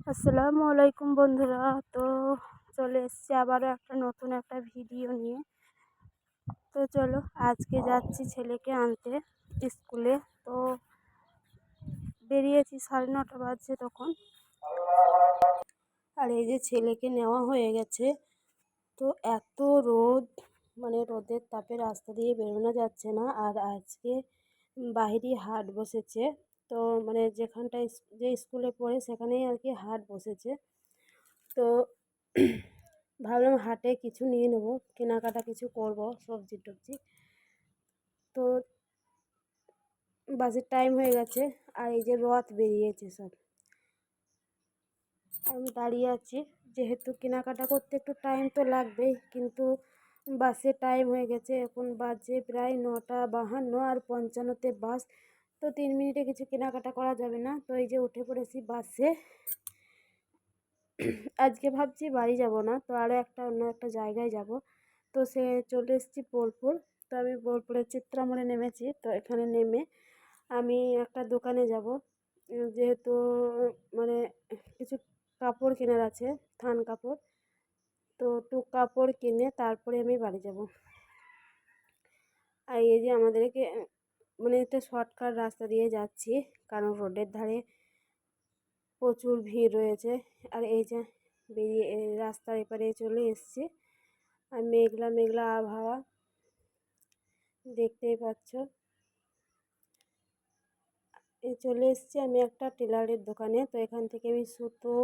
আসসালামু আলাইকুম বন্ধুরা। তো চলে এসেছি আবারও নতুন একটা ভিডিও নিয়ে। তো চলো, আজকে যাচ্ছি ছেলেকে আনতে স্কুলে। তো বেরিয়েছি 9:30 বাজছে তখন। আর এই যে ছেলেকে নেওয়া হয়ে গেছে। তো এত রোদ, মানে রোদের তাপে রাস্তা দিয়ে বেরোনো যাচ্ছে না। আর আজকে বাইরে হাট বসেছে। তো মানে যেখানটায় যে স্কুলে পড়ে সেখানেই আর কি হাট বসেছে। তো ভাবলাম হাটে কিছু নিয়ে নেবো, কেনাকাটা কিছু করব, সবজি টবজি। তো বাসের টাইম হয়ে গেছে। আর এই যে রথ বেরিয়েছে সব, আমি দাঁড়িয়ে আছি। যেহেতু কেনাকাটা করতে একটু টাইম তো লাগবেই, কিন্তু বাসের টাইম হয়ে গেছে। এখন বাজে প্রায় 9:52, আর 55-তে বাস। তো 3 মিনিটে কিছু কেনাকাটা করা যাবে না। তো এই যে উঠে পড়েছি বাসে। আজকে ভাবছি বাড়ি যাব না, তো আরও অন্য একটা জায়গায় যাব। তো চলে এসেছি বোলপুর। তো আমি বোলপুরের চিত্রামোড়ে নেমেছি। তো এখানে নেমে আমি একটা দোকানে যাব, যেহেতু মানে কিছু কাপড় কেনার আছে, থান কাপড়। তো একটু কাপড় কিনে তারপরে আমি বাড়ি যাব। আর এই যে আমাদেরকে মানে একটা শর্টকাট রাস্তা দিয়ে যাচ্ছি, কারণ রোডের ধারে প্রচুর ভিড় রয়েছে। আর এই যে বেরিয়ে রাস্তার এপারে চলে এসেছি। আর মেঘলা মেঘলা আবহাওয়া দেখতেই পাচ্ছ। চলে এসেছি আমি একটা টেলারের দোকানে। তো এখান থেকে আমি সুতো,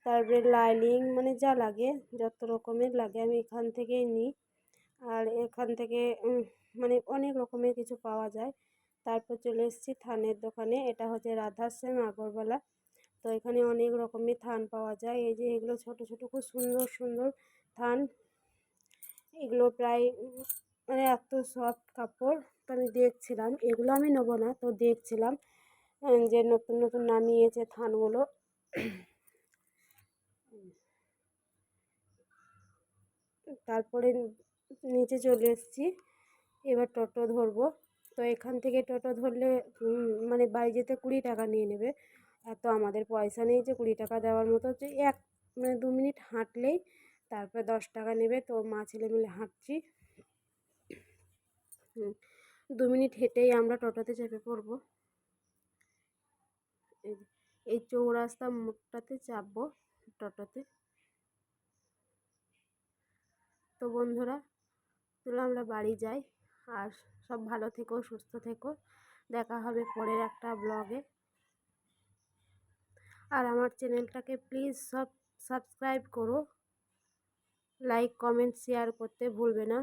তারপরে লাইনিং, মানে যা লাগে, যত রকমের লাগে আমি এখান থেকেই নিই। আর এখান থেকে মানে অনেক রকমের কিছু পাওয়া যায়। তারপর চলে এসেছি থানের দোকানে। এটা হচ্ছে রাধাশ্যাম আগরওয়ালা। তো এখানে অনেক রকমের থান পাওয়া যায়। এই যে এগুলো ছোট ছোট খুব সুন্দর সুন্দর থান। এগুলো প্রায় মানে এত সফট কাপড়। তো আমি দেখছিলাম, এগুলো আমি নেবো না, তো দেখছিলাম যে নতুন নতুন নামিয়েছে থানগুলো। তারপরে নিচে চলে এসেছি। এবার টোটো ধরবো। তো এখান থেকে টোটো ধরলে মানে বাড়ি যেতে 20 টাকা নিয়ে নেবে। এত আমাদের পয়সা নেই যে 20 টাকা দেওয়ার মতো, যে মানে 2 মিনিট হাঁটলেই তারপর 10 টাকা নেবে। তো মা ছেলে মিলে হাঁটছি। 2 মিনিট হেঁটেই আমরা টোটোতে চেপে পড়বো। এই চৌরাস্তা মোড়টাতে চাপবো টোটোতে। তো বন্ধুরা, চলো আমরা বাড়ি যাই। আর সব ভালো থেকো, সুস্থ থেকো। দেখা হবে পরের একটা ব্লগে। আর আমার চ্যানেলটাকে প্লিজ সব সাবস্ক্রাইব করো, লাইক কমেন্ট শেয়ার করতে ভুলবে না।